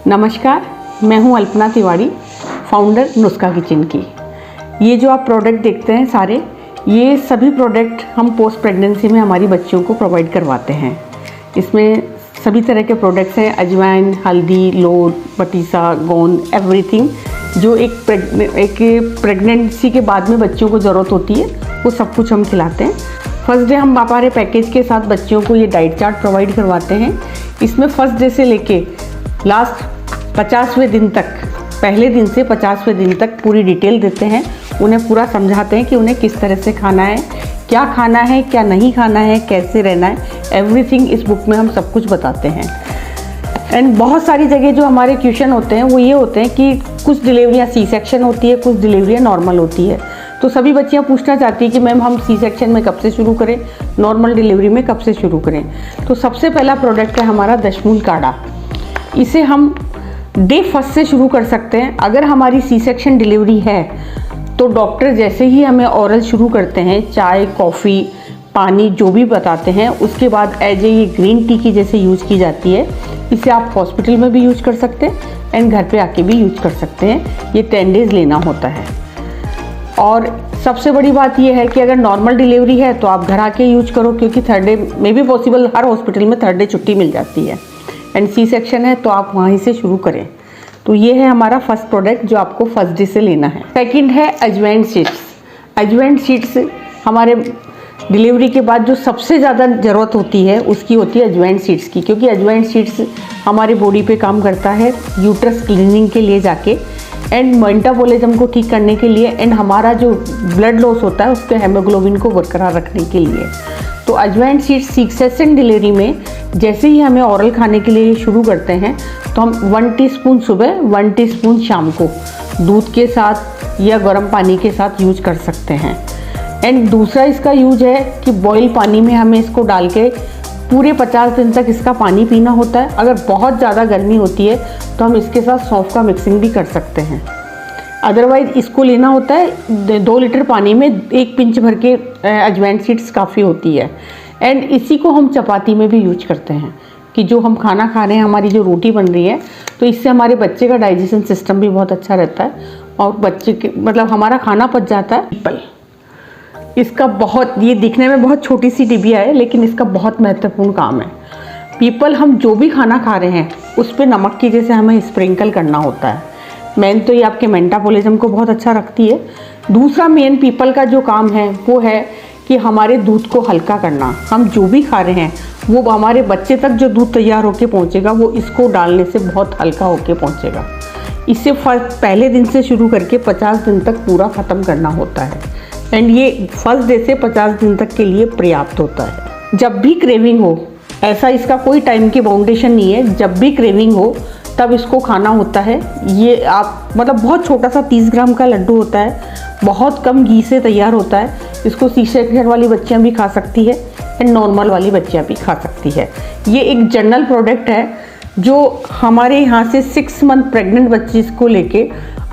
नमस्कार, मैं हूं अल्पना तिवारी, फाउंडर नुस्खा किचन की। ये जो आप प्रोडक्ट देखते हैं सारे, ये सभी प्रोडक्ट हम पोस्ट प्रेगनेंसी में हमारी बच्चियों को प्रोवाइड करवाते हैं। इसमें सभी तरह के प्रोडक्ट्स हैं, अजवाइन, हल्दी, लोट, बटीसा, गोंद, एवरीथिंग जो एक प्रेगनेंसी के बाद में बच्चियों को ज़रूरत होती है, वो सब कुछ हम खिलाते हैं। फर्स्ट डे हम हमारे पैकेज के साथ बच्चियों को ये डाइट चार्ट प्रोवाइड करवाते हैं। इसमें फर्स्ट डे से लेके लास्ट 50वें दिन तक, पहले दिन से 50वें दिन तक पूरी डिटेल देते हैं। उन्हें पूरा समझाते हैं कि उन्हें किस तरह से खाना है, क्या खाना है, क्या नहीं खाना है, कैसे रहना है, एवरीथिंग इस बुक में हम सब कुछ बताते हैं। एंड बहुत सारी जगह जो हमारे क्वेश्चन होते हैं वो ये होते हैं कि कुछ डिलीवरियाँ सी सेक्शन होती है, कुछ डिलीवरियाँ नॉर्मल होती है। तो सभी बच्चियाँ पूछना चाहती हैं कि मैम हम सी सेक्शन में कब से शुरू करें, नॉर्मल डिलीवरी में कब से शुरू करें। तो सबसे पहला प्रोडक्ट है हमारा दशमूल काढ़ा। इसे हम डे फर्स्ट से शुरू कर सकते हैं। अगर हमारी सी सेक्शन डिलीवरी है तो डॉक्टर जैसे ही हमें ओरल शुरू करते हैं, चाय, कॉफ़ी, पानी जो भी बताते हैं, उसके बाद एज ए ये ग्रीन टी की जैसे यूज़ की जाती है। इसे आप हॉस्पिटल में भी यूज कर सकते हैं एंड घर पे आके भी यूज कर सकते हैं। ये 10 डेज़ लेना होता है। और सबसे बड़ी बात यह है कि अगर नॉर्मल डिलीवरी है तो आप घर आके यूज करो, क्योंकि थर्ड डे में भी पॉसिबल, हर हॉस्पिटल में थर्ड डे छुट्टी मिल जाती है। एंड सी सेक्शन है तो आप वहीं से शुरू करें। तो ये है हमारा फर्स्ट प्रोडक्ट जो आपको फर्स्ट डे से लेना है। सेकंड है अजवाइन सीड्स। अजवाइन सीड्स हमारे डिलीवरी के बाद जो सबसे ज़्यादा ज़रूरत होती है उसकी होती है अजवाइन सीड्स की, क्योंकि अजवाइन सीड्स हमारे बॉडी पे काम करता है यूट्रस क्लीनिंग के लिए जाके, एंड मेटाबॉलिज्म को ठीक करने के लिए, एंड हमारा जो ब्लड लॉस होता है उसके हेमोग्लोबिन को बरकरार रखने के लिए। तो अजवाइन सीड्स सी सेक्शन डिलीवरी में जैसे ही हमें ओरल खाने के लिए शुरू करते हैं तो हम 1 टीस्पून सुबह, 1 टीस्पून शाम को दूध के साथ या गर्म पानी के साथ यूज कर सकते हैं। एंड दूसरा इसका यूज है कि बॉयल पानी में हमें इसको डाल के पूरे 50 दिन तक इसका पानी पीना होता है। अगर बहुत ज़्यादा गर्मी होती है तो हम इसके साथ सौंफ का मिक्सिंग भी कर सकते हैं। अदरवाइज़ इसको लेना होता है 2 लीटर पानी में 1 पिंच भर के अजवाइन सीड्स काफ़ी होती है। एंड इसी को हम चपाती में भी यूज करते हैं कि जो हम खाना खा रहे हैं, हमारी जो रोटी बन रही है, तो इससे हमारे बच्चे का डाइजेशन सिस्टम भी बहुत अच्छा रहता है और बच्चे के मतलब हमारा खाना पच जाता है। पीपल, इसका बहुत, ये दिखने में बहुत छोटी सी डिबिया है लेकिन इसका बहुत महत्वपूर्ण काम है। पीपल, हम जो भी खाना खा रहे हैं उस पर नमक की जैसे हमें स्प्रिंकल करना होता है। मेन तो ये आपके मेटाबॉलिज्म को बहुत अच्छा रखती है। दूसरा मेन पीपल का जो काम है वो है कि हमारे दूध को हल्का करना। हम जो भी खा रहे हैं वो हमारे बच्चे तक जो दूध तैयार होके पहुंचेगा वो इसको डालने से बहुत हल्का होके पहुंचेगा। इसे पहले दिन से शुरू करके 50 दिन तक पूरा ख़त्म करना होता है। एंड ये फर्स्ट डे से 50 दिन तक के लिए पर्याप्त होता है। जब भी क्रेविंग हो, ऐसा इसका कोई टाइम की बाउंडेशन नहीं है, जब भी क्रेविंग हो तब इसको खाना होता है। ये आप मतलब बहुत छोटा सा 30 ग्राम का लड्डू होता है, बहुत कम घी से तैयार होता है। इसको सी सेक्शन वाली बच्चियाँ भी खा सकती है एंड नॉर्मल वाली बच्चियाँ भी खा सकती है। ये एक जनरल प्रोडक्ट है जो हमारे यहाँ से 6 मंथ प्रेग्नेंट बच्ची को लेके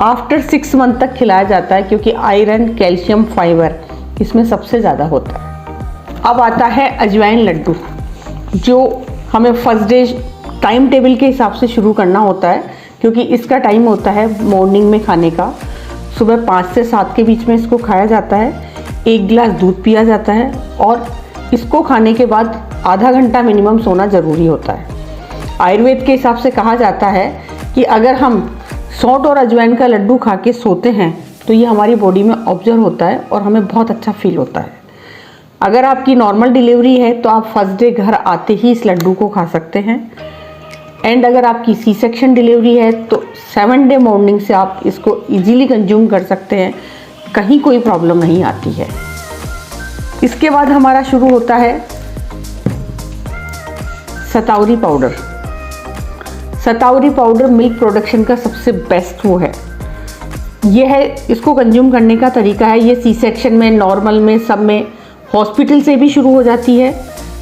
आफ्टर 6 मंथ तक खिलाया जाता है, क्योंकि आयरन, कैल्शियम, फाइबर इसमें सबसे ज़्यादा होता है। अब आता है अजवाइन लड्डू, जो हमें फर्स्ट डे टाइम टेबल के हिसाब से शुरू करना होता है, क्योंकि इसका टाइम होता है मॉर्निंग में खाने का। सुबह 5 से 7 के बीच में इसको खाया जाता है। 1 गिलास दूध पिया जाता है और इसको खाने के बाद आधा घंटा मिनिमम सोना ज़रूरी होता है। आयुर्वेद के हिसाब से कहा जाता है कि अगर हम सौंठ और अजवाइन का लड्डू खा के सोते हैं तो ये हमारी बॉडी में ऑब्जर्व होता है और हमें बहुत अच्छा फील होता है। अगर आपकी नॉर्मल डिलीवरी है तो आप फर्स्ट डे घर आते ही इस लड्डू को खा सकते हैं। एंड अगर आपकी सी सेक्शन डिलीवरी है तो 7 डे मॉर्निंग से आप इसको इजीली कंज्यूम कर सकते हैं, कहीं कोई प्रॉब्लम नहीं आती है। इसके बाद हमारा शुरू होता है सतावरी पाउडर। सतावरी पाउडर मिल्क प्रोडक्शन का सबसे बेस्ट वो है। ये है, इसको कंज्यूम करने का तरीका है, ये सी सेक्शन में, नॉर्मल में, सब में, हॉस्पिटल से भी शुरू हो जाती है।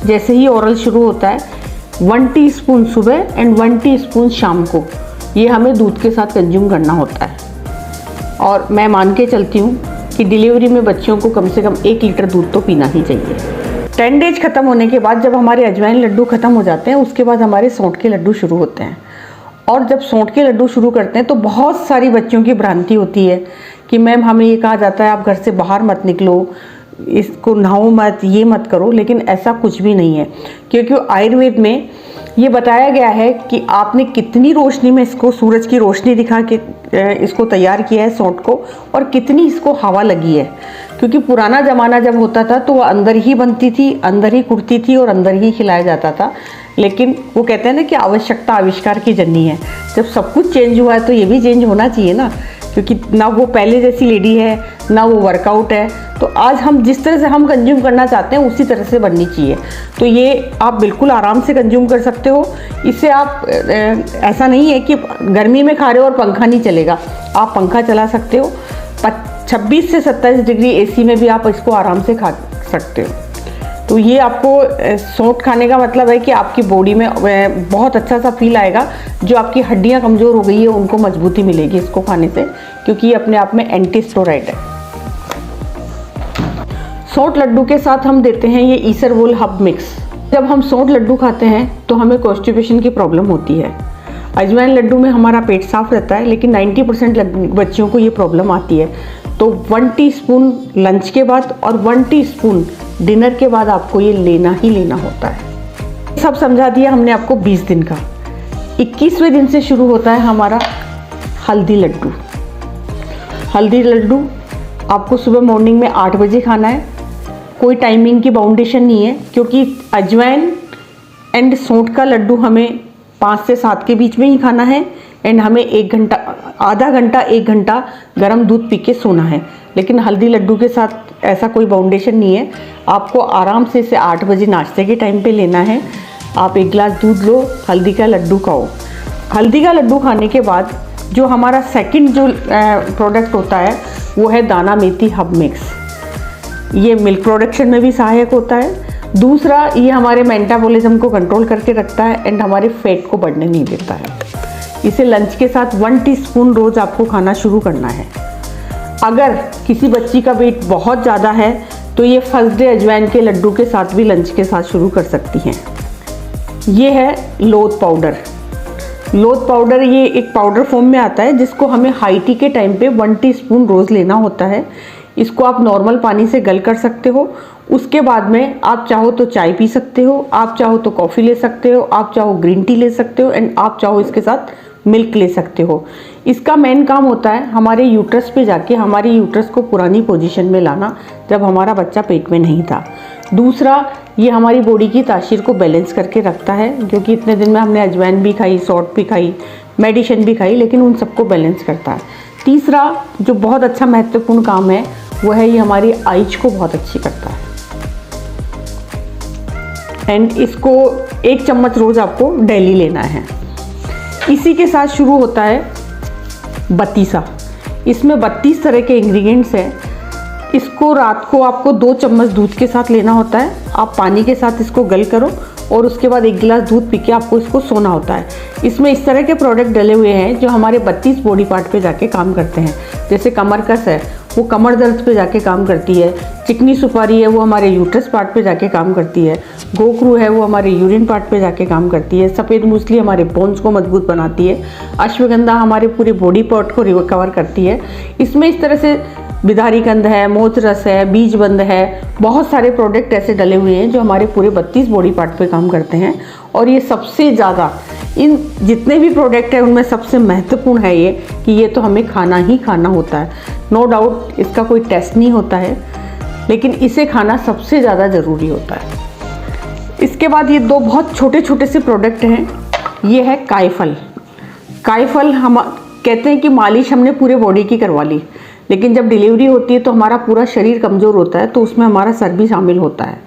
जैसे ही ओरल शुरू होता है 1 टीस्पून सुबह एंड 1 टीस्पून शाम को ये हमें दूध के साथ कंज्यूम करना होता है। और मैं मान के चलती हूँ कि डिलीवरी में बच्चियों को कम से कम 1 लीटर दूध तो पीना ही चाहिए। 10 डेज ख़त्म होने के बाद जब हमारे अजवाइन लड्डू ख़त्म हो जाते हैं उसके बाद हमारे सौंठ के लड्डू शुरू होते हैं। और जब सौंठ के लड्डू शुरू करते हैं तो बहुत सारी बच्चों की भ्रांति होती है कि मैम हमें ये कहा जाता है आप घर से बाहर मत निकलो, इसको नहाओ मत, ये मत करो, लेकिन ऐसा कुछ भी नहीं है, क्योंकि आयुर्वेद में ये बताया गया है कि आपने कितनी रोशनी में इसको, सूरज की रोशनी दिखा के इसको तैयार किया है सौंठ को, और कितनी इसको हवा लगी है। क्योंकि पुराना ज़माना जब होता था तो वो अंदर ही बनती थी, अंदर ही कुटती थी और अंदर ही खिलाया जाता था। लेकिन वो कहते हैं ना कि आवश्यकता आविष्कार की जननी है। जब सब कुछ चेंज हुआ है तो ये भी चेंज होना चाहिए ना, क्योंकि ना वो पहले जैसी लेडी है ना वो वर्कआउट है। तो आज हम जिस तरह से हम कंज्यूम करना चाहते हैं उसी तरह से बननी चाहिए। तो ये आप बिल्कुल आराम से कंज्यूम कर सकते हो। इससे आप ऐसा नहीं है कि गर्मी में खा रहे हो और पंखा नहीं चलेगा, आप पंखा चला सकते हो। 26 से 27 डिग्री AC में भी आप इसको आराम से खा सकते हो। तो ये आपको सौंठ खाने का मतलब है कि आपकी बॉडी में बहुत अच्छा सा फील आएगा। जो आपकी हड्डियां कमज़ोर हो गई है उनको मजबूती मिलेगी इसको खाने से, क्योंकि ये अपने आप में एंटी स्टेरॉइड है। सौंठ लड्डू के साथ हम देते हैं ये ईसरवोल हब मिक्स। जब हम सौंठ लड्डू खाते हैं तो हमें कॉन्स्टिपेशन की प्रॉब्लम होती है। अजवाइन लड्डू में हमारा पेट साफ रहता है, लेकिन 90% बच्चियों को ये प्रॉब्लम आती है। तो 1 टीस्पून लंच के बाद और 1 टीस्पून डिनर के बाद आपको ये लेना ही लेना होता है। सब समझा दिया हमने आपको 20 दिन का। 21वें दिन से शुरू होता है हमारा हल्दी लड्डू। हल्दी लड्डू आपको सुबह मॉर्निंग में 8 बजे खाना है। कोई टाइमिंग की बाउंडेशन नहीं है, क्योंकि अजवाइन एंड सौंठ का लड्डू हमें 5 से 7 के बीच में ही खाना है। एंड हमें 1 घंटा, आधा घंटा 1 घंटा गर्म दूध पी के सोना है। लेकिन हल्दी लड्डू के साथ ऐसा कोई बाउंडेशन नहीं है। आपको आराम से इसे 8 बजे नाश्ते के टाइम पे लेना है। आप 1 गिलास दूध लो, हल्दी का लड्डू खाओ। हल्दी का लड्डू खाने के बाद जो हमारा सेकंड जो प्रोडक्ट होता है वो है दाना मेथी हब मिक्स। ये मिल्क प्रोडक्शन में भी सहायक होता है। दूसरा, ये हमारे मेटाबॉलिज्म को कंट्रोल करके रखता है एंड हमारे फैट को बढ़ने नहीं देता है। इसे लंच के साथ 1 टीस्पून रोज़ आपको खाना शुरू करना है। अगर किसी बच्ची का वेट बहुत ज़्यादा है तो ये फर्स्ट डे अजवाइन के लड्डू के साथ भी लंच के साथ शुरू कर सकती हैं। ये है लोथ पाउडर। लोथ पाउडर ये एक पाउडर फॉर्म में आता है, जिसको हमें हाई टी के टाइम पे 1 टीस्पून रोज़ लेना होता है। इसको आप नॉर्मल पानी से गल कर सकते हो। उसके बाद में आप चाहो तो चाय पी सकते हो, आप चाहो तो कॉफ़ी ले सकते हो, आप चाहो ग्रीन टी ले सकते हो एंड आप चाहो इसके साथ मिल्क ले सकते हो। इसका मेन काम होता है हमारे यूट्रस पे जाके हमारे यूट्रस को पुरानी पोजीशन में लाना, जब हमारा बच्चा पेट में नहीं था। दूसरा, ये हमारी बॉडी की तासीर को बैलेंस करके रखता है, क्योंकि इतने दिन में हमने अजवाइन भी खाई, सौंठ भी खाई, मेडिसिन भी खाई, लेकिन उन सबको बैलेंस करता है। तीसरा जो बहुत अच्छा महत्वपूर्ण काम है वो है ये हमारी आइज को बहुत अच्छी करता है। एंड इसको 1 चम्मच रोज़ आपको डेली लेना है। इसी के साथ शुरू होता है बत्तीसा। इसमें 32 तरह के इंग्रेडिएंट्स हैं। इसको रात को आपको 2 चम्मच दूध के साथ लेना होता है। आप पानी के साथ इसको गल करो और उसके बाद 1 गिलास दूध पी के आपको इसको सोना होता है। इसमें इस तरह के प्रोडक्ट डले हुए हैं जो हमारे 32 बॉडी पार्ट पे जाके काम करते हैं। जैसे कमरकस है, वो कमर दर्द पे जाके काम करती है। चिकनी सुपारी है, वो हमारे यूट्रस पार्ट पे जाके काम करती है। गोखरू है, वो हमारे यूरिन पार्ट पे जाके काम करती है। सफ़ेद मूसली हमारे बोन्स को मजबूत बनाती है। अश्वगंधा हमारे पूरे बॉडी पार्ट को रिकवर करती है। इसमें इस तरह से बिदारी कंद है, मोच रस है, बीज बंद है, बहुत सारे प्रोडक्ट ऐसे डले हुए हैं जो हमारे पूरे 32 बॉडी पार्ट पे काम करते हैं। और ये सबसे ज़्यादा, इन जितने भी प्रोडक्ट हैं उनमें सबसे महत्वपूर्ण है ये कि ये तो हमें खाना ही खाना होता है। नो डाउट इसका कोई टेस्ट नहीं होता है, लेकिन इसे खाना सबसे ज़्यादा ज़रूरी होता है। इसके बाद ये 2 बहुत छोटे छोटे से प्रोडक्ट हैं। ये है कायफल। कायफल हम कहते हैं कि मालिश हमने पूरे बॉडी की करवा ली, लेकिन जब डिलीवरी होती है तो हमारा पूरा शरीर कमज़ोर होता है, तो उसमें हमारा सर भी शामिल होता है।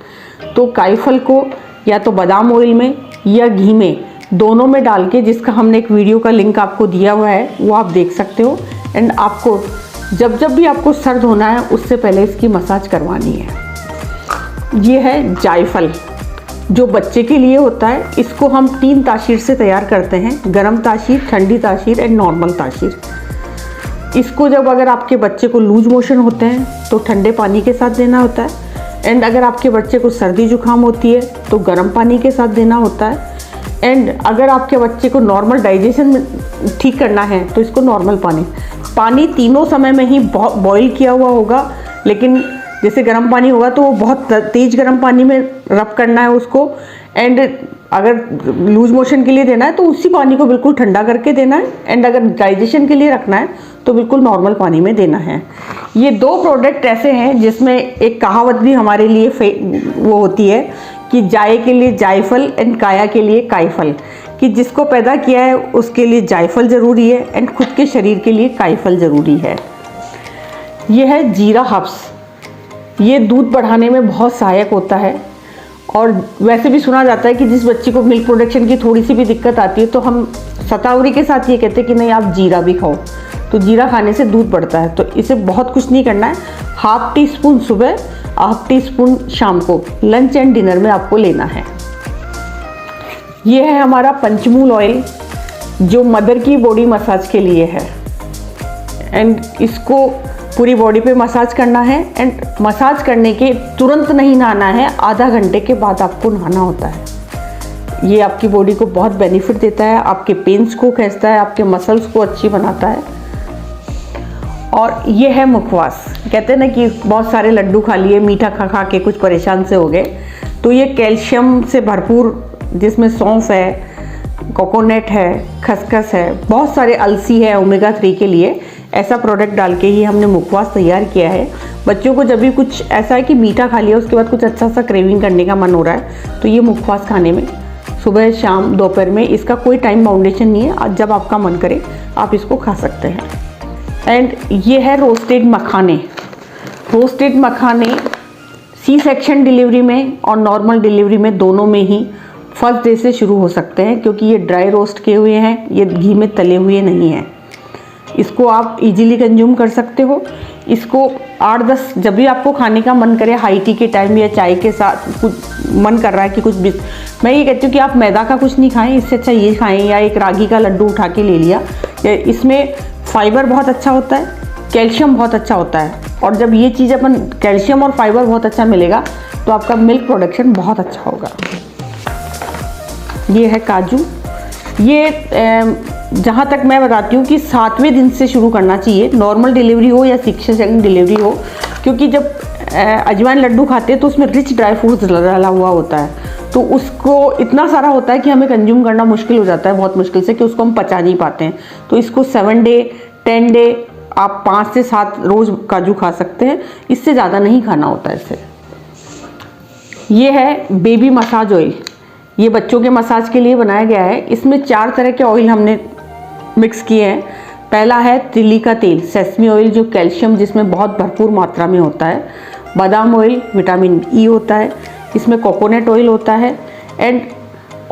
तो कायफल को या तो बादाम ऑयल में या घी में, दोनों में डाल के, जिसका हमने एक वीडियो का लिंक आपको दिया हुआ है, वो आप देख सकते हो। एंड आपको जब जब भी आपको सर्द होना है उससे पहले इसकी मसाज करवानी है। ये है जायफल, जो बच्चे के लिए होता है। इसको हम 3 तासीर से तैयार करते हैं, गरम तासीर, ठंडी तासीर एंड नॉर्मल तासीर। इसको जब अगर आपके बच्चे को लूज मोशन होते हैं तो ठंडे पानी के साथ देना होता है। एंड अगर आपके बच्चे को सर्दी जुकाम होती है तो गर्म पानी के साथ देना होता है। एंड अगर आपके बच्चे को नॉर्मल डाइजेशन ठीक करना है तो इसको नॉर्मल पानी तीनों समय में ही बॉईल किया हुआ होगा, लेकिन जैसे गर्म पानी होगा तो वो बहुत तेज़ गर्म पानी में रब करना है उसको, एंड अगर लूज मोशन के लिए देना है तो उसी पानी को बिल्कुल ठंडा करके देना है, एंड अगर डाइजेशन के लिए रखना है तो बिल्कुल नॉर्मल पानी में देना है। ये 2 प्रोडक्ट ऐसे हैं जिसमें एक कहावत भी हमारे लिए वो होती है कि जाए के लिए जायफल एंड काया के लिए कायफल, कि जिसको पैदा किया है उसके लिए जायफल ज़रूरी है एंड खुद के शरीर के लिए कायफल ज़रूरी है। ये है जीरा हब्स। ये दूध बढ़ाने में बहुत सहायक होता है, और वैसे भी सुना जाता है कि जिस बच्चे को मिल्क प्रोडक्शन की थोड़ी सी भी दिक्कत आती है तो हम शतावरी के साथ ये कहते हैं कि नहीं आप जीरा भी खाओ, तो जीरा खाने से दूध बढ़ता है। तो इसे बहुत कुछ नहीं करना है, 1/2 टीस्पून सुबह, 1/2 टीस्पून शाम को लंच एंड डिनर में आपको लेना है। ये है हमारा पंचमूल ऑयल जो मदर की बॉडी मसाज के लिए है, एंड इसको पूरी बॉडी पे मसाज करना है, एंड मसाज करने के तुरंत नहीं नहाना है, आधा घंटे के बाद आपको नहाना होता है। ये आपकी बॉडी को बहुत बेनिफिट देता है, आपके पेन्स को खींचता है, आपके मसल्स को अच्छी बनाता है। और ये है मुखवास। कहते हैं ना कि बहुत सारे लड्डू खा लिए, मीठा खा खा के कुछ परेशान से हो गए, तो ये कैल्शियम से भरपूर, जिसमें सौंफ है, कोकोनट है, खसखस है, बहुत सारे अलसी है ओमेगा 3 के लिए, ऐसा प्रोडक्ट डाल के ही हमने मुखवास तैयार किया है। बच्चों को जब भी कुछ ऐसा है कि मीठा खा लिया उसके बाद कुछ अच्छा सा क्रेविंग करने का मन हो रहा है, तो ये मुखवास खाने में सुबह शाम दोपहर में, इसका कोई टाइम बाउंडेशन नहीं है, जब आपका मन करे आप इसको खा सकते हैं। एंड ये है रोस्टेड मखाने। रोस्टेड मखाने सी सेक्शन डिलीवरी में और नॉर्मल डिलीवरी में दोनों में ही फर्स्ट डे से शुरू हो सकते हैं, क्योंकि ये ड्राई रोस्ट किए हुए हैं, ये घी में तले हुए नहीं हैं। इसको आप इजीली कंज्यूम कर सकते हो। इसको 8-10 जब भी आपको खाने का मन करे, हाई टी के टाइम या चाय के साथ कुछ मन कर रहा है कि कुछ भी, मैं ये कहती हूँ कि आप मैदा का कुछ नहीं खाएं, इससे अच्छा ये खाएं, या एक रागी का लड्डू उठा के ले लिया। इसमें फाइबर बहुत अच्छा होता है, कैल्शियम बहुत अच्छा होता है, और जब ये चीज़ अपन कैल्शियम और फाइबर बहुत अच्छा मिलेगा तो आपका मिल्क प्रोडक्शन बहुत अच्छा होगा। ये है काजू। ये जहाँ तक मैं बताती हूँ कि 7वें दिन से शुरू करना चाहिए, नॉर्मल डिलीवरी हो या 6 सेकंड डिलीवरी हो, क्योंकि जब अजवाइन लड्डू खाते हैं तो उसमें रिच ड्राई फ्रूट्स डाला हुआ होता है, तो उसको इतना सारा होता है कि हमें कंज्यूम करना मुश्किल हो जाता है, बहुत मुश्किल से, कि उसको हम पचा नहीं पाते हैं। तो इसको 7 डे 10 डे आप 5 से 7 रोज़ काजू खा सकते हैं, इससे ज़्यादा नहीं खाना होता है इसे। ये है बेबी मसाज ऑयल। ये बच्चों के मसाज के लिए बनाया गया है। इसमें 4 तरह के ऑयल हमने मिक्स किए हैं। पहला है तिली का तेल, सेसमी ऑयल, जो कैल्शियम जिसमें बहुत भरपूर मात्रा में होता है। बादाम ऑयल, विटामिन ई होता है। इसमें कोकोनट ऑयल होता है एंड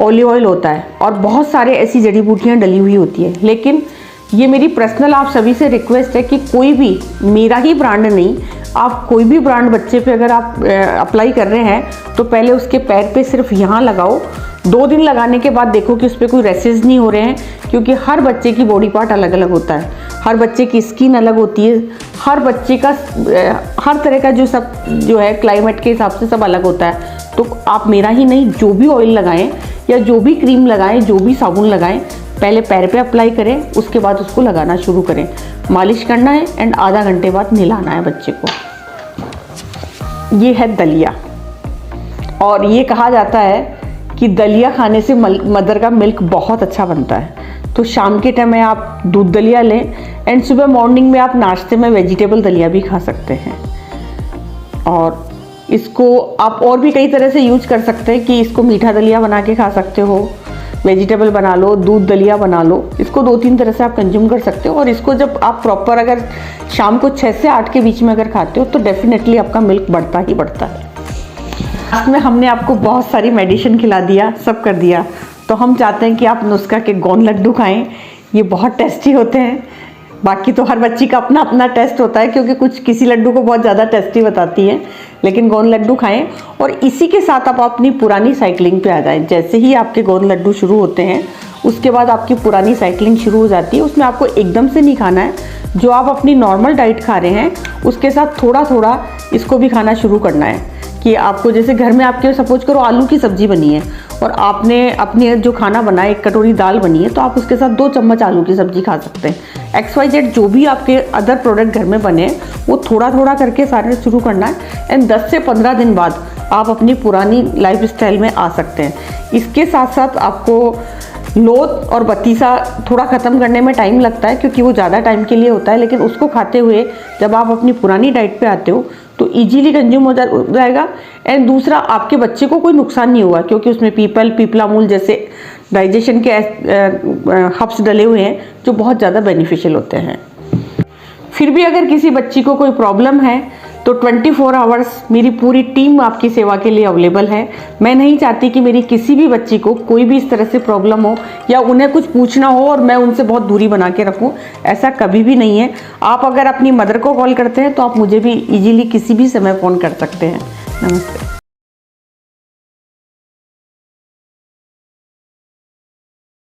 ऑलिव ऑयल होता है, और बहुत सारे ऐसी जड़ी बूटियाँ डली हुई होती है। लेकिन ये मेरी पर्सनल आप सभी से रिक्वेस्ट है कि कोई भी, मेरा ही ब्रांड नहीं, आप कोई भी ब्रांड बच्चे पे अगर आप अप्लाई कर रहे हैं तो पहले उसके पैर पे सिर्फ यहाँ लगाओ। 2 दिन लगाने के बाद देखो कि उस पर कोई रैसेस नहीं हो रहे हैं, क्योंकि हर बच्चे की बॉडी पार्ट अलग अलग होता है, हर बच्चे की स्किन अलग होती है, हर बच्चे का हर तरह का जो है क्लाइमेट के हिसाब से सब अलग होता है। तो आप मेरा ही नहीं, जो भी ऑयल लगाएं या जो भी क्रीम लगाएं, जो भी साबुन लगाएं, पहले पैर पे अप्लाई करें, उसके बाद उसको लगाना शुरू करें। मालिश करना है एंड आधा घंटे बाद नहलाना है बच्चे को। ये है दलिया, और ये कहा जाता है कि दलिया खाने से मदर का मिल्क बहुत अच्छा बनता है। तो शाम के टाइम में आप दूध दलिया लें, एंड सुबह मॉर्निंग में आप नाश्ते में वेजिटेबल दलिया भी खा सकते हैं। और इसको आप और भी कई तरह से यूज कर सकते हैं, कि इसको मीठा दलिया बना के खा सकते हो, वेजिटेबल बना लो, दूध दलिया बना लो। इसको 2-3 तरह से आप कंज्यूम कर सकते हो। और इसको जब आप प्रॉपर अगर शाम को 6 से 8 के बीच में अगर खाते हो तो डेफिनेटली आपका मिल्क बढ़ता ही बढ़ता है। लास्ट में हमने आपको बहुत सारी मेडिसिन खिला दिया, सब कर दिया, तो हम चाहते हैं कि आप नुस्खा के गोंद लड्डू खाएं। ये बहुत टेस्टी होते हैं। बाकी तो हर बच्ची का अपना अपना टेस्ट होता है, क्योंकि किसी लड्डू को बहुत ज़्यादा टेस्टी बताती हैं, लेकिन गोंद लड्डू खाएं। और इसी के साथ आप अपनी पुरानी साइकिलिंग पे आ जाएं। जैसे ही आपके गोंद लड्डू शुरू होते हैं उसके बाद आपकी पुरानी साइकिलिंग शुरू हो जाती है। उसमें आपको एकदम से नहीं खाना है, जो आप अपनी नॉर्मल डाइट खा रहे हैं उसके साथ थोड़ा थोड़ा इसको भी खाना शुरू करना है। कि आपको जैसे घर में आपके सपोज करो आलू की सब्जी बनी है, और आपने अपनी जो खाना बना है, 1 कटोरी दाल बनी है, तो आप उसके साथ 2 चम्मच आलू की सब्जी खा सकते हैं। XYZ जो भी आपके अदर प्रोडक्ट घर में बने हैं वो थोड़ा थोड़ा करके सारे शुरू करना है एंड 10 से 15 दिन बाद आप अपनी पुरानी लाइफस्टाइल में आ सकते हैं। इसके साथ साथ आपको लोथ और बत्तीसा थोड़ा ख़त्म करने में टाइम लगता है क्योंकि वो ज़्यादा टाइम के लिए होता है, लेकिन उसको खाते हुए जब आप अपनी पुरानी डाइट पे आते हो तो इजीली कंज्यूम हो जाएगा। एंड दूसरा, आपके बच्चे को कोई नुकसान नहीं हुआ क्योंकि उसमें पीपलामूल जैसे डाइजेशन के हर्ब्स डले हुए हैं जो बहुत ज़्यादा बेनिफिशियल होते हैं। फिर भी अगर किसी बच्ची को कोई प्रॉब्लम है तो 24 आवर्स मेरी पूरी टीम आपकी सेवा के लिए अवेलेबल है। मैं नहीं चाहती कि मेरी किसी भी बच्ची को कोई भी इस तरह से प्रॉब्लम हो या उन्हें कुछ पूछना हो और मैं उनसे बहुत दूरी बना के रखूं, ऐसा कभी भी नहीं है। आप अगर अपनी मदर को कॉल करते हैं तो आप मुझे भी इजीली किसी भी समय फ़ोन कर सकते हैं। नमस्ते।